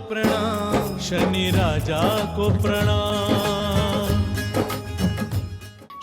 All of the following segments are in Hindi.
प्रणाम, शनि राजा को प्रणाम।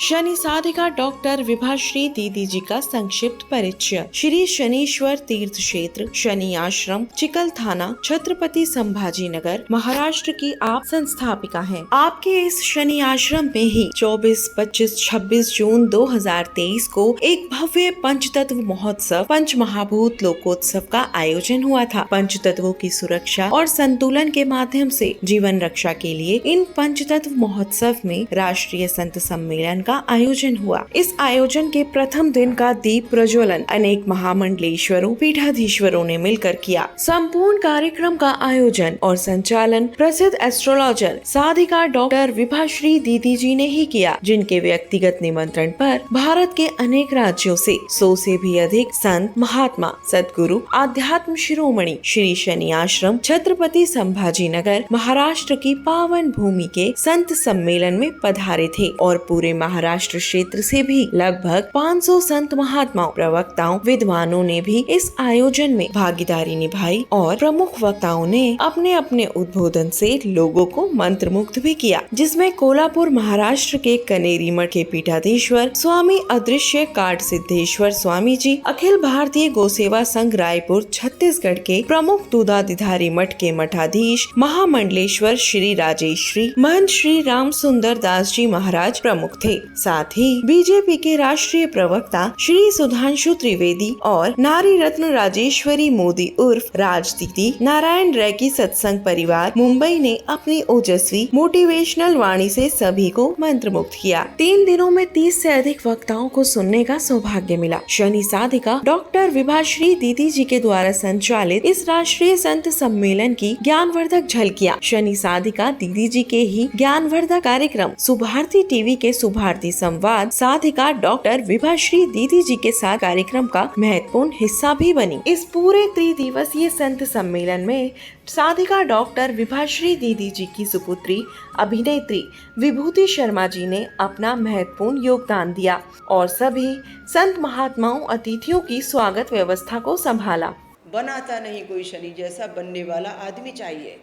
शनि साधिका डॉक्टर विभाश्री दीदी जी का संक्षिप्त परिचय। श्री शनीश्वर तीर्थ क्षेत्र शनि आश्रम चिकल थाना छत्रपति संभाजी नगर महाराष्ट्र की आप संस्थापिका हैं। आपके इस शनि आश्रम में ही 24, 25, 26 जून 2023 को एक भव्य पंचतत्व महोत्सव पंच महाभूत लोकोत्सव का आयोजन हुआ था। पंचतत्वों की सुरक्षा और संतुलन के माध्यम से जीवन रक्षा के लिए इन पंचतत्व महोत्सव में राष्ट्रीय संत सम्मेलन का आयोजन हुआ। इस आयोजन के प्रथम दिन का दीप प्रज्वलन अनेक महामंडलेश्वरों पीठाधीश्वरों ने मिलकर किया। संपूर्ण कार्यक्रम का आयोजन और संचालन प्रसिद्ध एस्ट्रोलॉजर साधिका डॉक्टर विभाश्री दीदी जी ने ही किया, जिनके व्यक्तिगत निमंत्रण पर भारत के अनेक राज्यों से 100 से भी अधिक संत महात्मा सद्गुरु आध्यात्म शिरोमणि श्री शनि आश्रम छत्रपति संभाजी नगर महाराष्ट्र की पावन भूमि के संत सम्मेलन में पधारे थे और पूरे महाराष्ट्र क्षेत्र से भी लगभग 500 संत महात्माओं प्रवक्ताओं विद्वानों ने भी इस आयोजन में भागीदारी निभाई और प्रमुख वक्ताओं ने अपने अपने उद्बोधन से लोगों को मंत्रमुग्ध भी किया, जिसमें कोल्हापुर महाराष्ट्र के कनेरी मठ के पीठाधीश्वर स्वामी अदृश्य काट सिद्धेश्वर स्वामी जी, अखिल भारतीय गोसेवा संघ रायपुर छत्तीसगढ़ के प्रमुख दूधाधिधारी मठ के मठाधीश महामंडलेश्वर श्री राजेश्वरी महंत श्री राम सुंदर दास जी महाराज प्रमुख थे। साथ ही बीजेपी के राष्ट्रीय प्रवक्ता श्री सुधांशु त्रिवेदी और नारी रत्न राजेश्वरी मोदी उर्फ राज दीदी नारायण रैकी सत्संग परिवार मुंबई ने अपनी ओजस्वी मोटिवेशनल वाणी से सभी को मंत्रमुग्ध किया। 3 दिनों में 30 से अधिक वक्ताओं को सुनने का सौभाग्य मिला। शनि साधिका डॉक्टर विभाश्री दीदी जी के द्वारा संचालित इस राष्ट्रीय संत सम्मेलन की ज्ञानवर्धक झलकियां शनि साधिका दीदी जी के ही ज्ञानवर्धक कार्यक्रम सुभारती टीवी के सुभारती संवाद साधिका डॉक्टर विभाश्री दीदी जी के साथ कार्यक्रम का महत्वपूर्ण हिस्सा भी बनी। इस पूरे 3 दिवसीय संत सम्मेलन में साधिका डॉक्टर विभाश्री दीदी जी की सुपुत्री अभिनेत्री विभूति शर्मा जी ने अपना महत्वपूर्ण योगदान दिया और सभी संत महात्माओं अतिथियों की स्वागत व्यवस्था को संभाला। बनाता नहीं कोई शनि जैसा, बनने वाला आदमी चाहिए।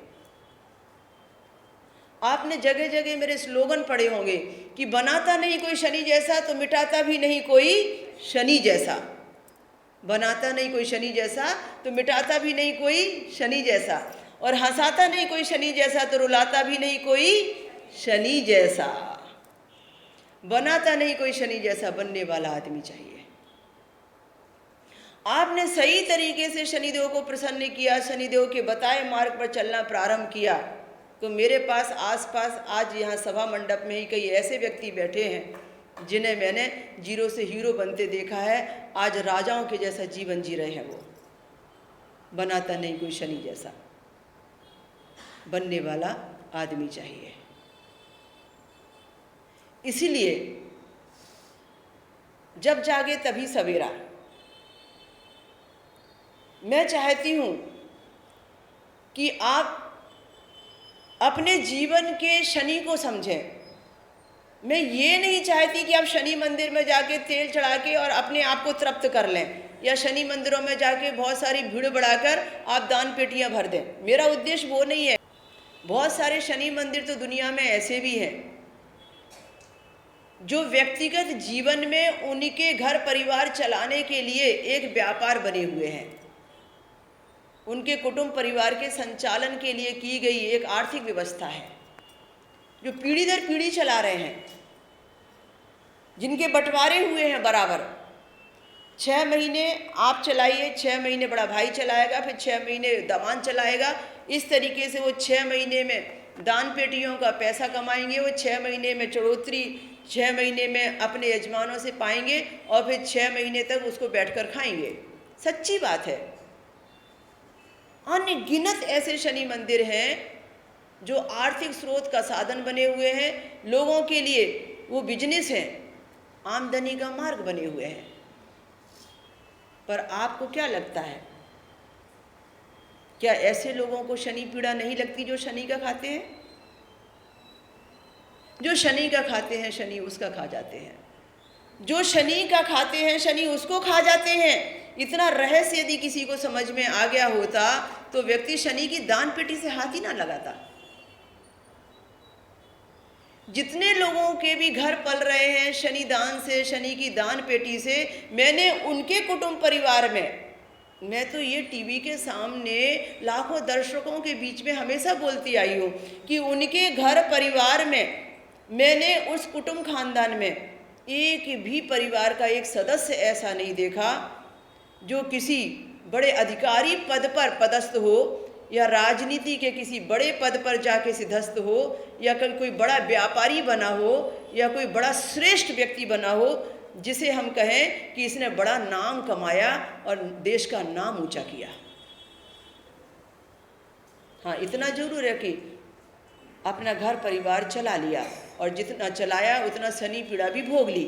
आपने जगह जगह मेरे स्लोगन पढ़े होंगे कि बनाता नहीं कोई शनि जैसा तो मिटाता भी नहीं कोई शनि जैसा। बनाता नहीं कोई शनि जैसा तो मिटाता भी नहीं कोई शनि जैसा, और हंसाता नहीं कोई शनि जैसा तो रुलाता भी नहीं कोई शनि जैसा। बनाता नहीं कोई शनि जैसा, बनने वाला आदमी चाहिए। आपने सही तरीके से शनिदेव को प्रसन्न किया, शनिदेव के बताए मार्ग पर चलना प्रारंभ किया, तो मेरे पास आसपास आज यहाँ सभा मंडप में ही कई ऐसे व्यक्ति बैठे हैं जिन्हें मैंने जीरो से हीरो बनते देखा है। आज राजाओं के जैसा जीवन जी रहे हैं वो। बनाता नहीं कोई शनि जैसा, बनने वाला आदमी चाहिए। इसीलिए जब जागे तभी सवेरा। मैं चाहती हूँ कि आप अपने जीवन के शनि को समझें। मैं ये नहीं चाहती कि आप शनि मंदिर में जाके तेल चढ़ा के और अपने आप को तृप्त कर लें, या शनि मंदिरों में जाके बहुत सारी भीड़ बढ़ाकर आप दान पेटियां भर दें। मेरा उद्देश्य वो नहीं है। बहुत सारे शनि मंदिर तो दुनिया में ऐसे भी हैं जो व्यक्तिगत जीवन में उनके घर परिवार चलाने के लिए एक व्यापार बने हुए हैं। उनके कुटुंब परिवार के संचालन के लिए की गई एक आर्थिक व्यवस्था है जो पीढ़ी दर पीढ़ी चला रहे हैं, जिनके बंटवारे हुए हैं बराबर। 6 महीने आप चलाइए, 6 महीने बड़ा भाई चलाएगा, फिर 6 महीने दामाद चलाएगा। इस तरीके से वो 6 महीने में दान पेटियों का पैसा कमाएंगे, वो 6 महीने में चढ़ोतरी 6 महीने में अपने यजमानों से पाएंगे और फिर 6 महीने तक उसको बैठकर खाएंगे। सच्ची बात है। अनगिनत ऐसे शनि मंदिर हैं जो आर्थिक स्रोत का साधन बने हुए हैं, लोगों के लिए वो बिजनेस हैं, आमदनी का मार्ग बने हुए हैं। पर आपको क्या लगता है, क्या ऐसे लोगों को शनि पीड़ा नहीं लगती जो शनि का खाते हैं? जो शनि का खाते हैं शनि उसका खा जाते हैं, जो शनि का खाते हैं शनि उसको खा जाते हैं। इतना रहस्य यदि किसी को समझ में आ गया होता तो व्यक्ति शनि की दान पेटी से हाथ ही ना लगाता। जितने लोगों के भी घर पल रहे हैं शनि दान से, शनि की दान पेटी से, मैंने उनके कुटुंब परिवार में, मैं तो ये टीवी के सामने लाखों दर्शकों के बीच में हमेशा बोलती आई हूँ कि उनके घर परिवार में मैंने उस कुटुंब खानदान में एक भी परिवार का एक सदस्य ऐसा नहीं देखा जो किसी बड़े अधिकारी पद पर पदस्थ हो या राजनीति के किसी बड़े पद पर जाके सिद्धस्त हो या कोई बड़ा व्यापारी बना हो या कोई बड़ा श्रेष्ठ व्यक्ति बना हो जिसे हम कहें कि इसने बड़ा नाम कमाया और देश का नाम ऊंचा किया। हाँ, इतना जरूर है कि अपना घर परिवार चला लिया और जितना चलाया उतना शनि पीड़ा भी भोग ली।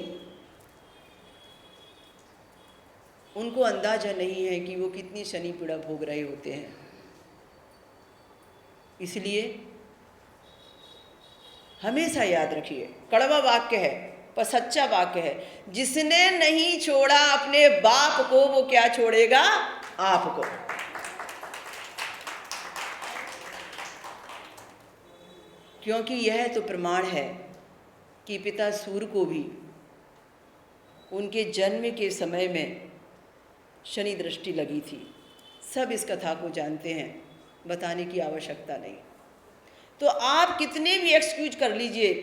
उनको अंदाजा नहीं है कि वो कितनी शनि पीड़ा भोग रहे होते हैं। इसलिए हमेशा याद रखिए, कड़वा वाक्य है पर सच्चा वाक्य है, जिसने नहीं छोड़ा अपने बाप को वो क्या छोड़ेगा आपको। क्योंकि यह तो प्रमाण है कि पिता सूर्य को भी उनके जन्म के समय में शनि दृष्टि लगी थी। सब इस कथा को जानते हैं, बताने की आवश्यकता नहीं। तो आप कितने भी एक्सक्यूज कर लीजिए,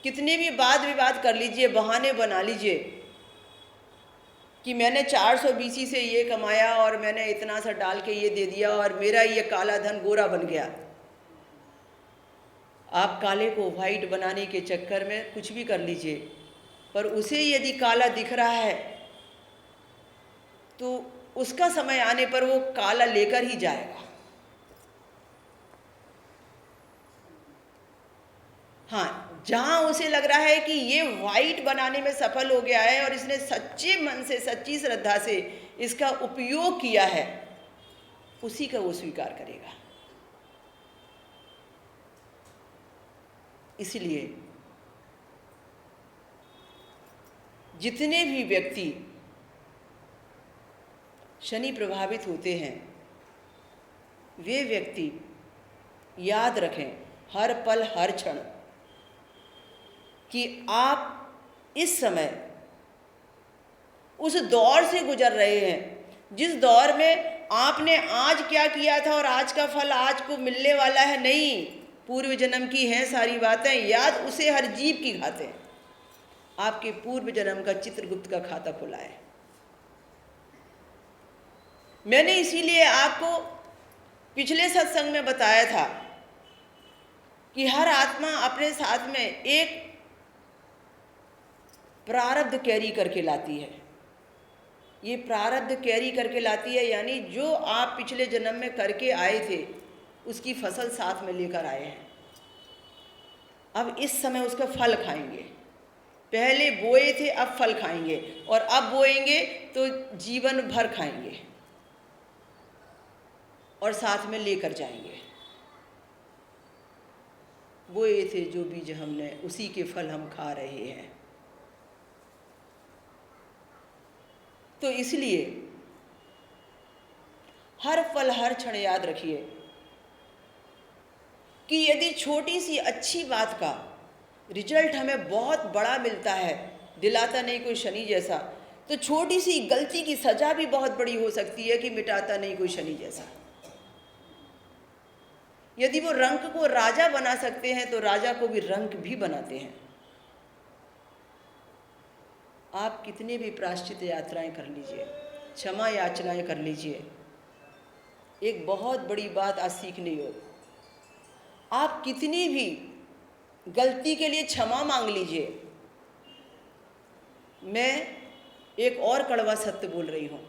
कितने भी वाद विवाद कर लीजिए, बहाने बना लीजिए कि मैंने 400 BC से ये कमाया और मैंने इतना सा डाल के ये दे दिया और मेरा ये काला धन गोरा बन गया। आप काले को वाइट बनाने के चक्कर में कुछ भी कर लीजिए, पर उसे यदि काला दिख रहा है तो उसका समय आने पर वो काला लेकर ही जाएगा। हाँ, जहां उसे लग रहा है कि ये वाइट बनाने में सफल हो गया है और इसने सच्चे मन से, सच्ची श्रद्धा से इसका उपयोग किया है, उसी का वो स्वीकार करेगा। इसलिए जितने भी व्यक्ति शनि प्रभावित होते हैं वे व्यक्ति याद रखें हर पल हर क्षण कि आप इस समय उस दौर से गुजर रहे हैं जिस दौर में आपने आज क्या किया था और आज का फल आज को मिलने वाला है नहीं, पूर्व जन्म की हैं सारी बातें, याद उसे हर जीव की खाते हैं। आपके पूर्व जन्म का चित्रगुप्त का खाता खुला है। मैंने इसीलिए आपको पिछले सत्संग में बताया था कि हर आत्मा अपने साथ में एक प्रारब्ध कैरी करके लाती है। ये प्रारब्ध कैरी करके लाती है, यानी जो आप पिछले जन्म में करके आए थे उसकी फसल साथ में लेकर आए हैं। अब इस समय उसका फल खाएंगे। पहले बोए थे, अब फल खाएंगे, और अब बोएंगे तो जीवन भर खाएंगे और साथ में लेकर जाएंगे। बोए थे जो बीज हमने, उसी के फल हम खा रहे हैं। तो इसलिए हर पल हर क्षण याद रखिए कि यदि छोटी सी अच्छी बात का रिजल्ट हमें बहुत बड़ा मिलता है, दिलाता नहीं कोई शनि जैसा, तो छोटी सी गलती की सजा भी बहुत बड़ी हो सकती है कि मिटाता नहीं कोई शनि जैसा। यदि वो रंक को राजा बना सकते हैं तो राजा को भी रंक भी बनाते हैं। आप कितने भी प्रायश्चित यात्राएं कर लीजिए, क्षमा याचनाएं कर लीजिए, एक बहुत बड़ी बात आज सीखनी हो, आप कितनी भी गलती के लिए क्षमा मांग लीजिए। मैं एक और कड़वा सत्य बोल रही हूँ,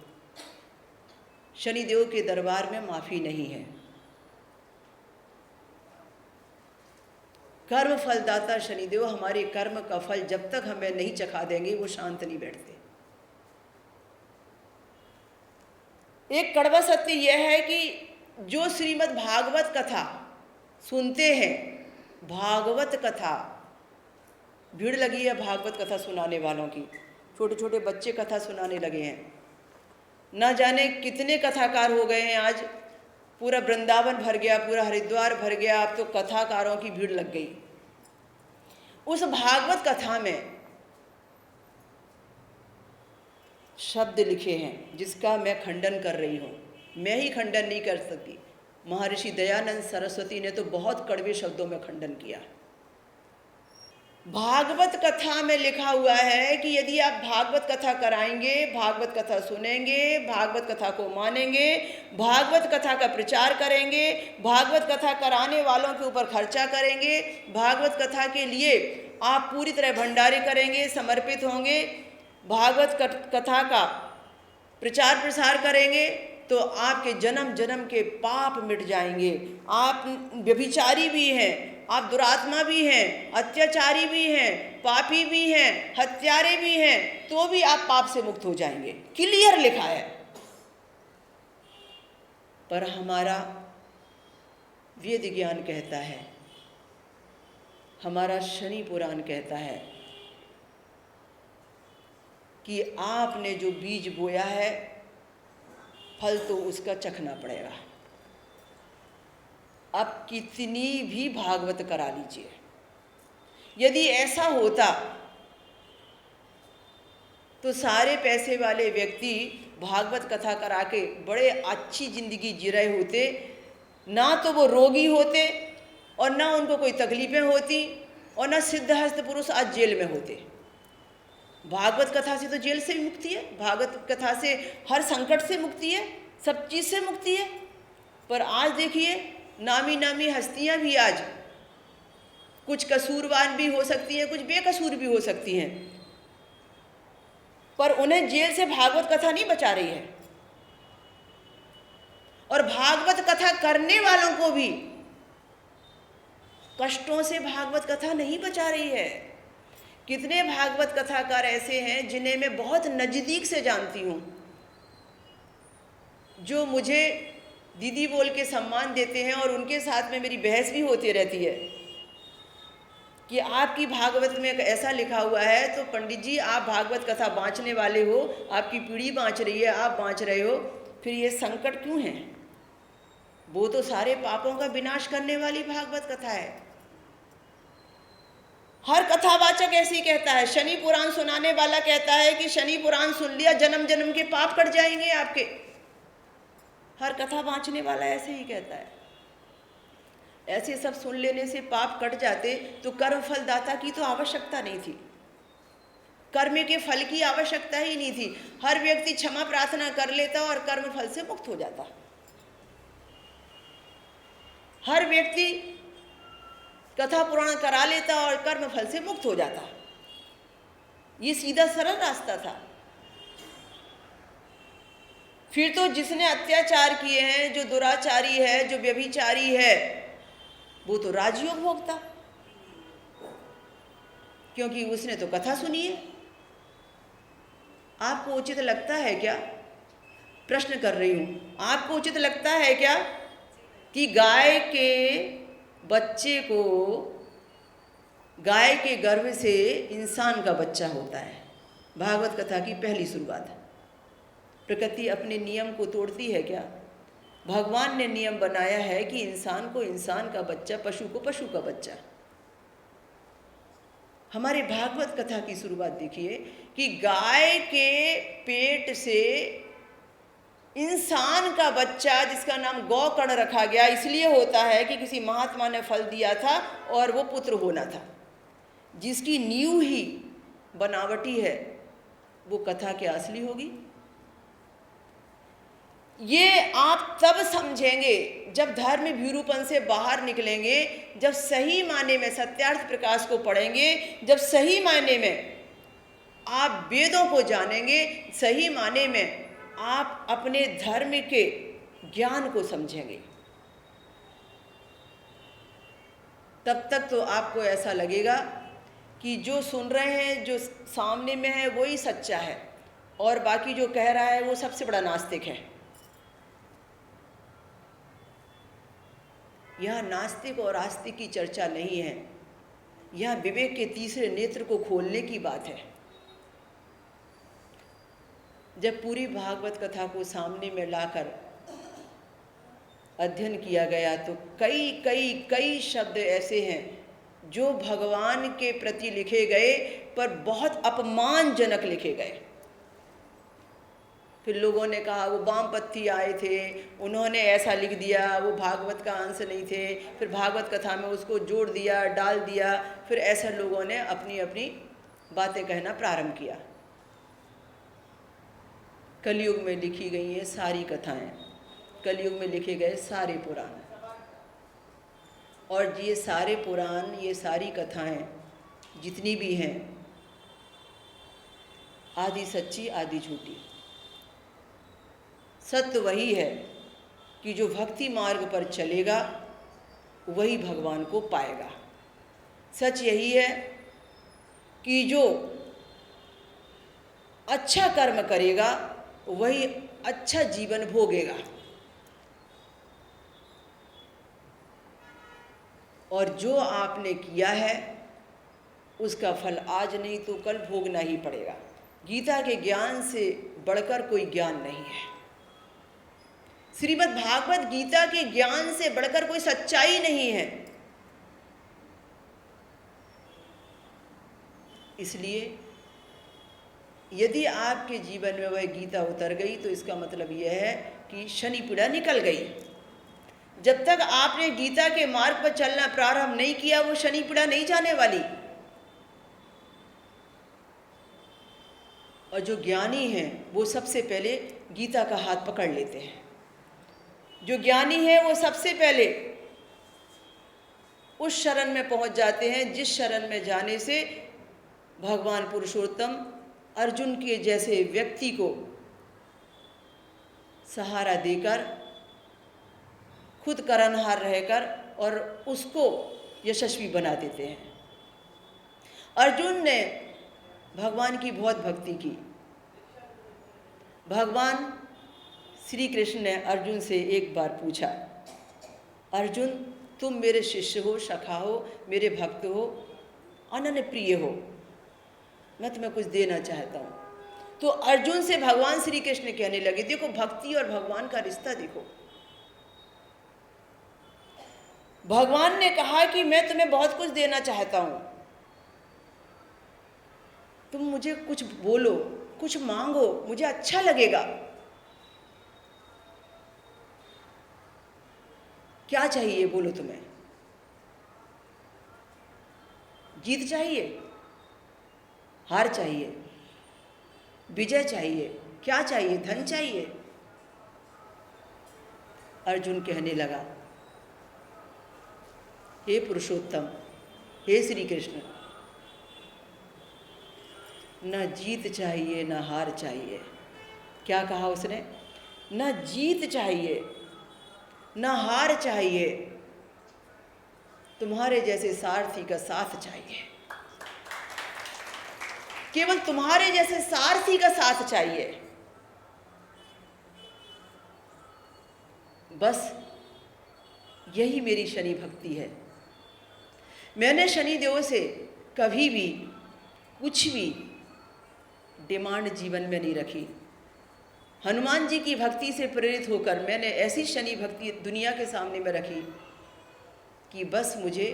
शनिदेव के दरबार में माफ़ी नहीं है। कर्म फलदाता शनिदेव हमारे कर्म का फल जब तक हमें नहीं चखा देंगे वो शांत नहीं बैठते। एक कड़वा सत्य यह है कि जो श्रीमद् भागवत कथा सुनते हैं, भागवत कथा, भीड़ लगी है भागवत कथा सुनाने वालों की, छोटे छोटे बच्चे कथा सुनाने लगे हैं। न जाने कितने कथाकार हो गए हैं आज पूरा वृंदावन भर गया, पूरा हरिद्वार भर गया, अब तो कथाकारों की भीड़ लग गई। उस भागवत कथा में शब्द लिखे हैं जिसका मैं खंडन कर रही हूँ। मैं ही खंडन नहीं कर सकती, महर्षि दयानंद सरस्वती ने तो बहुत कड़वे शब्दों में खंडन किया। भागवत कथा में लिखा हुआ है कि यदि आप भागवत कथा कराएंगे, भागवत कथा सुनेंगे, भागवत कथा को मानेंगे, भागवत कथा का प्रचार करेंगे, भागवत कथा कराने वालों के ऊपर खर्चा करेंगे, भागवत कथा के लिए आप पूरी तरह भंडारे करेंगे, समर्पित होंगे, भागवत कथा का प्रचार प्रसार करेंगे, तो आपके जन्म जन्म के पाप मिट जाएंगे। आप व्यभिचारी भी हैं, आप दुरात्मा भी हैं, अत्याचारी भी हैं, पापी भी हैं, हत्यारे भी हैं, तो भी आप पाप से मुक्त हो जाएंगे। क्लियर लिखा है। पर हमारा वेद ज्ञान कहता है, हमारा शनि पुराण कहता है कि आपने जो बीज बोया है फल तो उसका चखना पड़ेगा। अब कितनी भी भागवत करा लीजिए, यदि ऐसा होता तो सारे पैसे वाले व्यक्ति भागवत कथा करा के बड़े अच्छी जिंदगी जी रहे होते, ना तो वो रोगी होते और ना उनको कोई तकलीफें होती, और ना सिद्धहस्त पुरुष आज जेल में होते। भागवत कथा से तो जेल से भी मुक्ति है, भागवत कथा से हर संकट से मुक्ति है, सब चीज़ से मुक्ति है। पर आज देखिए, नामी नामी हस्तियां भी आज कुछ कसूरवान भी हो सकती हैं, कुछ बेकसूर भी हो सकती हैं, पर उन्हें जेल से भागवत कथा नहीं बचा रही है। और भागवत कथा करने वालों को भी कष्टों से भागवत कथा नहीं बचा रही है। कितने भागवत कथाकार ऐसे हैं जिन्हें मैं बहुत नज़दीक से जानती हूँ, जो मुझे दीदी बोल के सम्मान देते हैं, और उनके साथ में मेरी बहस भी होती रहती है कि आपकी भागवत में ऐसा लिखा हुआ है, तो पंडित जी आप भागवत कथा बाँचने वाले हो, आपकी पीढ़ी बाँच रही है, आप बाँच रहे हो, फिर ये संकट क्यों है? वो तो सारे पापों का विनाश करने वाली भागवत कथा है। हर कथावाचक ऐसे ही कहता है, शनि पुराण सुनाने वाला कहता है कि शनि पुराण सुन लिया जन्म जन्म के पाप कट जाएंगे आपके। हर कथा बाँचने वाला ऐसे ही कहता है। ऐसे सब सुन लेने से पाप कट जाते तो कर्म फल दाता की तो आवश्यकता नहीं थी, कर्म के फल की आवश्यकता ही नहीं थी। हर व्यक्ति क्षमा प्रार्थना कर लेता और कर्म फल से मुक्त हो जाता। हर व्यक्ति कथा पुराण करा लेता और कर्म फल से मुक्त हो जाता। ये सीधा सरल रास्ता था। फिर तो जिसने अत्याचार किए हैं, जो दुराचारी है, जो व्यभिचारी है, वो तो राजयोग भोगता, क्योंकि उसने तो कथा सुनी है। आपको उचित लगता है क्या, प्रश्न कर रही हूं, आपको उचित लगता है क्या कि गाय के बच्चे को, गाय के गर्भ से इंसान का बच्चा होता है? भागवत कथा की पहली शुरुआत है। प्रकृति अपने नियम को तोड़ती है क्या? भगवान ने नियम बनाया है कि इंसान को इंसान का बच्चा, पशु को पशु का बच्चा। हमारे भागवत कथा की शुरुआत देखिए कि गाय के पेट से इंसान का बच्चा, जिसका नाम गौकर्ण रखा गया, इसलिए होता है कि किसी महात्मा ने फल दिया था और वो पुत्र होना था। जिसकी नींव ही बनावटी है, वो कथा क्या असली होगी? ये आप तब समझेंगे जब धर्म भीरूपन से बाहर निकलेंगे, जब सही मायने में सत्यार्थ प्रकाश को पढ़ेंगे, जब सही मायने में आप वेदों को जानेंगे, सही मायने में आप अपने धर्म के ज्ञान को समझेंगे। तब तक तो आपको ऐसा लगेगा कि जो सुन रहे हैं, जो सामने में है, वही सच्चा है, और बाकी जो कह रहा है वो सबसे बड़ा नास्तिक है। यहाँ नास्तिक और आस्तिक की चर्चा नहीं है, यहाँ विवेक के तीसरे नेत्र को खोलने की बात है। जब पूरी भागवत कथा को सामने में लाकर अध्ययन किया गया तो कई कई कई शब्द ऐसे हैं जो भगवान के प्रति लिखे गए पर बहुत अपमानजनक लिखे गए। फिर लोगों ने कहा वो वामपंथी आए थे, उन्होंने ऐसा लिख दिया, वो भागवत का अंश नहीं थे, फिर भागवत कथा में उसको जोड़ दिया, डाल दिया, फिर ऐसा लोगों ने अपनी अपनी बातें कहना प्रारंभ किया। कलयुग में लिखी गई ये सारी कथाएं, कलयुग में लिखे गए सारे पुराण, और ये सारे पुराण, ये सारी कथाएं जितनी भी हैं, आधी सच्ची आधी झूठी। सत्य वही है कि जो भक्ति मार्ग पर चलेगा वही भगवान को पाएगा। सच यही है कि जो अच्छा कर्म करेगा वही अच्छा जीवन भोगेगा, और जो आपने किया है उसका फल आज नहीं तो कल भोगना ही पड़ेगा। गीता के ज्ञान से बढ़कर कोई ज्ञान नहीं है। श्रीमद् भागवत गीता के ज्ञान से बढ़कर कोई सच्चाई नहीं है। इसलिए यदि आपके जीवन में वह गीता उतर गई तो इसका मतलब यह है कि शनि पीड़ा निकल गई। जब तक आपने गीता के मार्ग पर चलना प्रारंभ नहीं किया वो शनि पीड़ा नहीं जाने वाली। और जो ज्ञानी हैं वो सबसे पहले गीता का हाथ पकड़ लेते हैं। जो ज्ञानी है वो सबसे पहले उस शरण में पहुंच जाते हैं जिस शरण में जाने से भगवान पुरुषोत्तम अर्जुन के जैसे व्यक्ति को सहारा देकर, खुद करनहार रहकर और उसको यशस्वी बना देते हैं। अर्जुन ने भगवान की बहुत भक्ति की। भगवान श्री कृष्ण ने अर्जुन से एक बार पूछा, अर्जुन तुम मेरे शिष्य हो, सखा हो, मेरे भक्त हो, अनन्य प्रिय हो, मैं तुम्हें कुछ देना चाहता हूँ। तो अर्जुन से भगवान श्री कृष्ण कहने लगे, देखो भक्ति और भगवान का रिश्ता देखो। भगवान ने कहा कि मैं तुम्हें बहुत कुछ देना चाहता हूँ, तुम मुझे कुछ बोलो, कुछ मांगो, मुझे अच्छा लगेगा। क्या चाहिए बोलो तुम्हें? जीत चाहिए, हार चाहिए, विजय चाहिए, क्या चाहिए? धन चाहिए? अर्जुन कहने लगा, हे पुरुषोत्तम, हे श्री कृष्ण, न जीत चाहिए न हार चाहिए। क्या कहा उसने? न जीत चाहिए न हार चाहिए, तुम्हारे जैसे सारथी का साथ चाहिए। केवल तुम्हारे जैसे सारथी का साथ चाहिए। बस यही मेरी शनि भक्ति है। मैंने शनिदेव से कभी भी कुछ भी डिमांड जीवन में नहीं रखी। हनुमान जी की भक्ति से प्रेरित होकर मैंने ऐसी शनि भक्ति दुनिया के सामने में रखी कि बस मुझे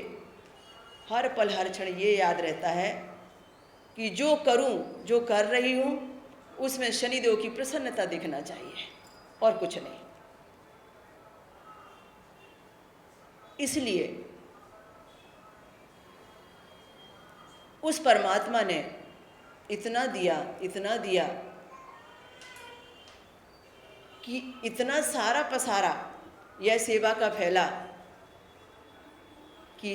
हर पल हर क्षण ये याद रहता है कि जो करूं, जो कर रही हूं, उसमें शनिदेव की प्रसन्नता दिखना चाहिए और कुछ नहीं। इसलिए उस परमात्मा ने इतना दिया कि इतना सारा पसारा यह सेवा का फैला कि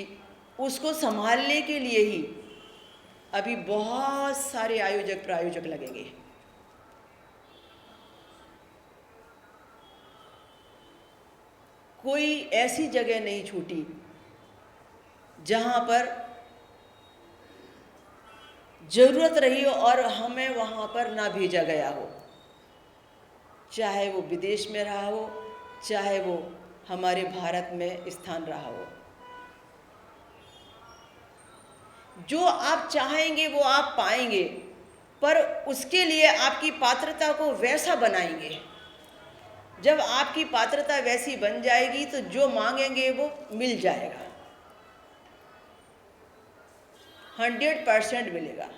उसको संभालने के लिए ही अभी बहुत सारे आयोजक प्रायोजक लगेंगे। कोई ऐसी जगह नहीं छूटी जहाँ पर जरूरत रही हो और हमें वहाँ पर ना भेजा गया हो, चाहे वो विदेश में रहा हो, चाहे वो हमारे भारत में स्थान रहा हो। जो आप चाहेंगे वो आप पाएंगे, पर उसके लिए आपकी पात्रता को वैसा बनाएंगे जब आपकी पात्रता वैसी बन जाएगी तो जो मांगेंगे वो मिल जाएगा, 100% मिलेगा।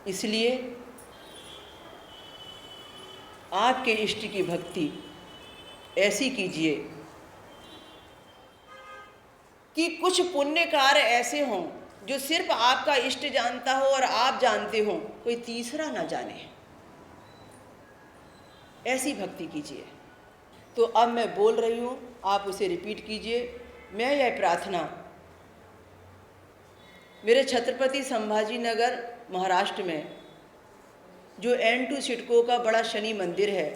इसलिए आपके इष्ट की भक्ति ऐसी कीजिए कि कुछ पुण्य कार्य ऐसे हों जो सिर्फ आपका इष्ट जानता हो और आप जानते हो, कोई तीसरा ना जाने। ऐसी भक्ति कीजिए। तो अब मैं बोल रही हूँ, आप उसे रिपीट कीजिए। मैं यह प्रार्थना मेरे छत्रपति संभाजी नगर महाराष्ट्र में जो N2 सिडको का बड़ा शनि मंदिर है,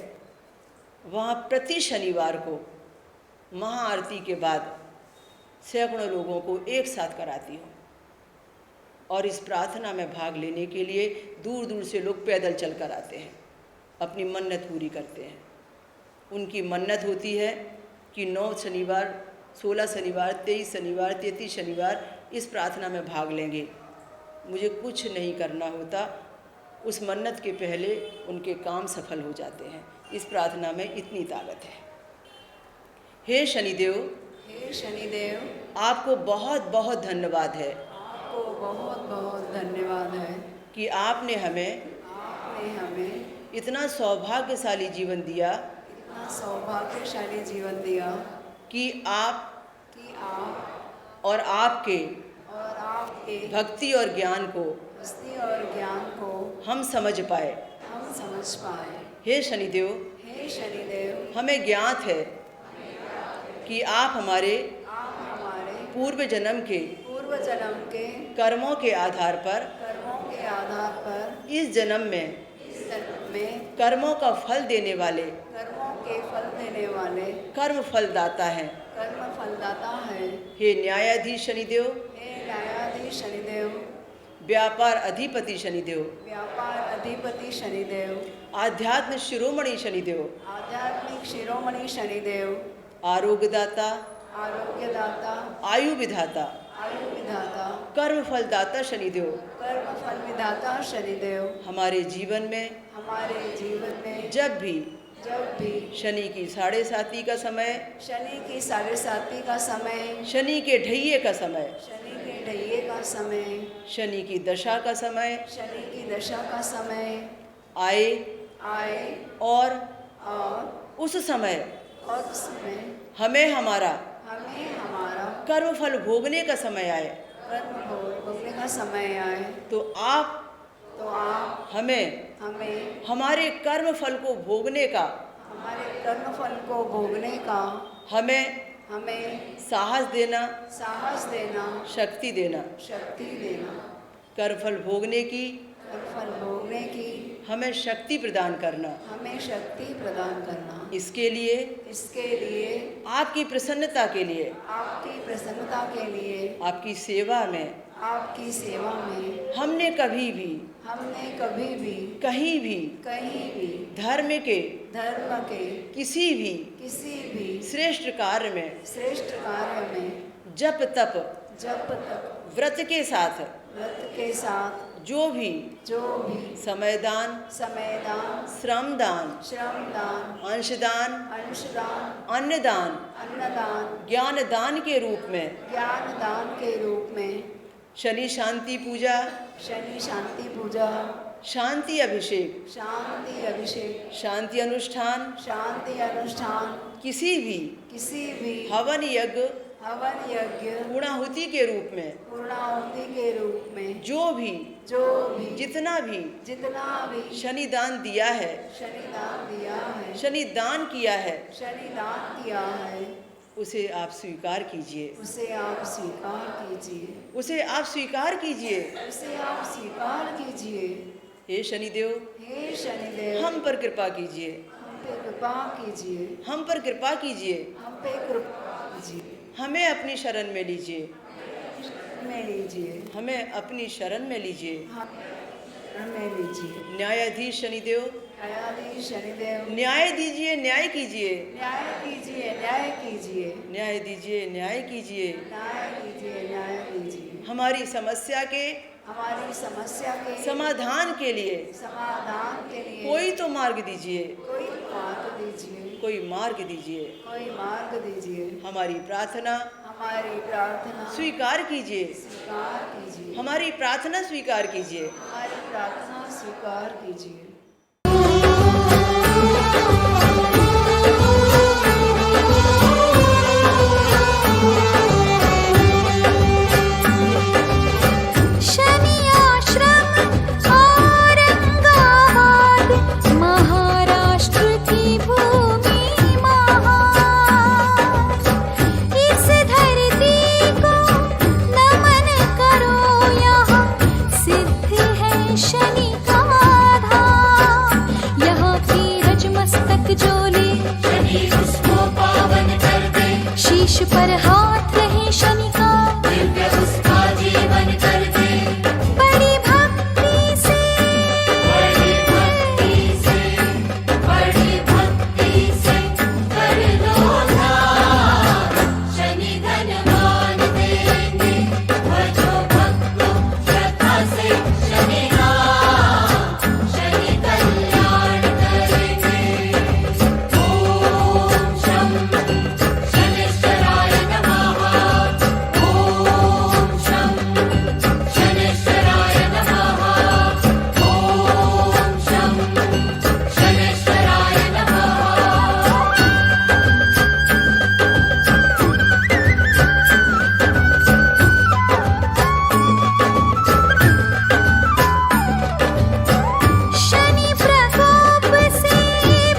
वहाँ प्रति शनिवार को महाआरती के बाद सैकड़ों लोगों को एक साथ कराती हूँ। और इस प्रार्थना में भाग लेने के लिए दूर दूर से लोग पैदल चल कर आते हैं, अपनी मन्नत पूरी करते हैं। उनकी मन्नत होती है कि 9 शनिवार, 16 शनिवार, 23 शनिवार, 33 शनिवार इस प्रार्थना में भाग लेंगे। मुझे कुछ नहीं करना होता, उस मन्नत के पहले उनके काम सफल हो जाते हैं। इस प्रार्थना में इतनी ताकत है। हे शनिदेव, हे शनिदेव, आपको बहुत बहुत धन्यवाद है आपको बहुत बहुत धन्यवाद है कि आपने हमें इतना सौभाग्यशाली जीवन दिया इतना सौभाग्यशाली जीवन दिया कि आप और आपके भक्ति और ज्ञान को भक्ति और ज्ञान को हम समझ पाए। हे शनिदेव, हे शनिदेव, हमें ज्ञात है कि आप हमारे पूर्व जन्म के कर्मों के आधार पर इस जन्म में कर्मों का फल देने वाले कर्म फलदाता हैं। हे न्यायाधीश शनिदेव, व्यापार अधिपति शनिदेव, आध्यात्म शिरोमणि शनिदेव, आरोग्यदाता, आयु विधाता, कर्म फलदाता शनिदेव, हमारे जीवन में जब भी शनि की 7:30 का समय, शनि के ढैये का समय, शनि की दशा का समय आए और उस समय हमें हमारा कर्म फल भोगने का समय आए, तो आप हमें हमारे कर्म फल को भोगने का हमें साहस देना, शक्ति देना। कर्म फल भोगने की हमें शक्ति प्रदान करना। इसके लिए आपकी प्रसन्नता के लिए आपकी सेवा में हमने कभी भी कहीं भी धर्म के किसी भी श्रेष्ठ कार्य में जप तप व्रत के साथ जो भी समयदान, श्रमदान, अंशदान, अन्नदान, ज्ञानदान के रूप में शनि शांति पूजा, शांति अभिषेक, शांति अनुष्ठान, किसी भी हवन यज्ञ, पूर्णाहुति के रूप में जो भी जितना भी शनिदान दिया है, शनिदान किया है, उसे आप स्वीकार कीजिए, उसे आप स्वीकार कीजिए। हे शनिदेव, हम पर कृपा कीजिए, हम पर कृपा कीजिए, हमें अपनी शरण में लीजिए, हमें अपनी शरण में लीजिए। न्यायाधीश शनिदेव, न्याय दीजिए, न्याय कीजिए, न्याय दीजिए, न्याय कीजिए। हमारी समस्या के हमारी समस्या के समाधान के लिए समाधान के लिए कोई तो मार्ग दीजिए, कोई मार्ग दीजिए, कोई मार्ग दीजिए। कोई मार्ग दीजिए। हमारी प्रार्थना हमारी प्रार्थना स्वीकार कीजिए, स्वीकार कीजिए। हमारी प्रार्थना स्वीकार कीजिए। हमारी प्रार्थना स्वीकार कीजिए। शनि आश्रम औरंगाबाद महाराष्ट्र की भूमि महान, इस धरती को नमन करो, यहाँ सिद्ध है शनि का धाम। यहाँ की रजमस्तक जोले शनि उसको पावन कर दे, शीश पर हाथ रहे शनि का दिव्य उसका जीवन कर दे। बड़ी भक्ति से बड़ी भक्ति से बड़ी भक्ति से कर लो ध्यान, शनि धनवान देंगे भजो भक्तों श्रद्धा से शनि नाम, शनि कल्याण करेंगे। ओम शं शनिश्चराय नमः। ओम शं शनिश्चराय नमः। ओम शं शनिश्चराय नमः। शनि प्रकोप से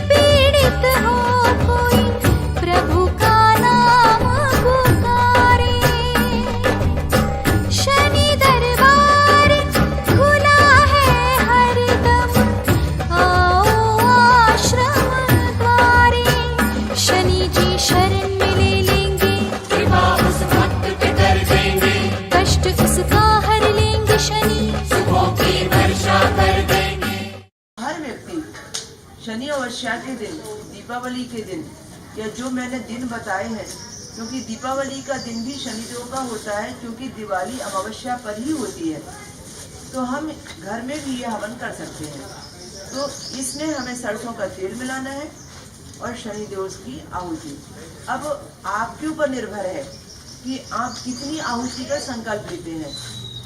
पीड़ित हो कोई, प्रभु का नाम पुकारे। शनि दरबार खुला है हरदम, आओ आश्रम द्वारे। शनि जी शरण में ले लेंगे, कृपा उस भक्त पे कर देंगे, कष्ट उसका हर लेंगे शनि, सुखों की वर्षा कर देंगे। हर व्यक्ति शनि अमावस्या के दिन, दीपावली के दिन, या जो मैंने दिन बताए हैं, क्योंकि दीपावली का दिन भी शनिदेव का होता है, क्योंकि दिवाली अमावस्या पर ही होती है, तो हम घर में भी ये हवन कर सकते हैं। तो इसमें हमें सरसों का तेल मिलाना है और शनिदेव की आहुति। अब आपके ऊपर निर्भर है कि आप कितनी आहुति का संकल्प लेते हैं।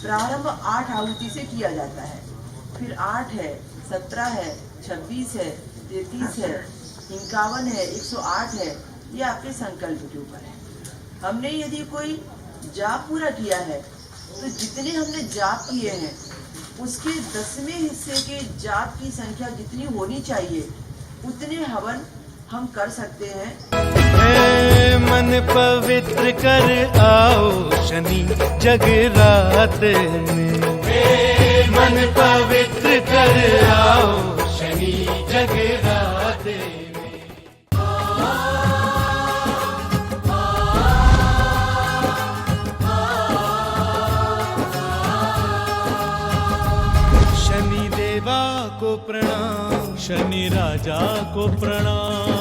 प्रारंभ 8 आहुति से किया जाता है, फिर 8 है, 17 है, 26 है, 33 है, 51 है, 108 है। ये आपके संकल्प के ऊपर है। हमने यदि कोई जाप पूरा किया है, तो जितने हमने जाप किए हैं उसके 10वें हिस्से के जाप की संख्या जितनी होनी चाहिए, उतने हवन हम कर सकते हैं। हे मन पवित्र कर आओ शनि जगरात में, मन पवित्र कर आओ शनि जगरात में। शनि देवा को प्रणाम, शनि राजा को प्रणाम।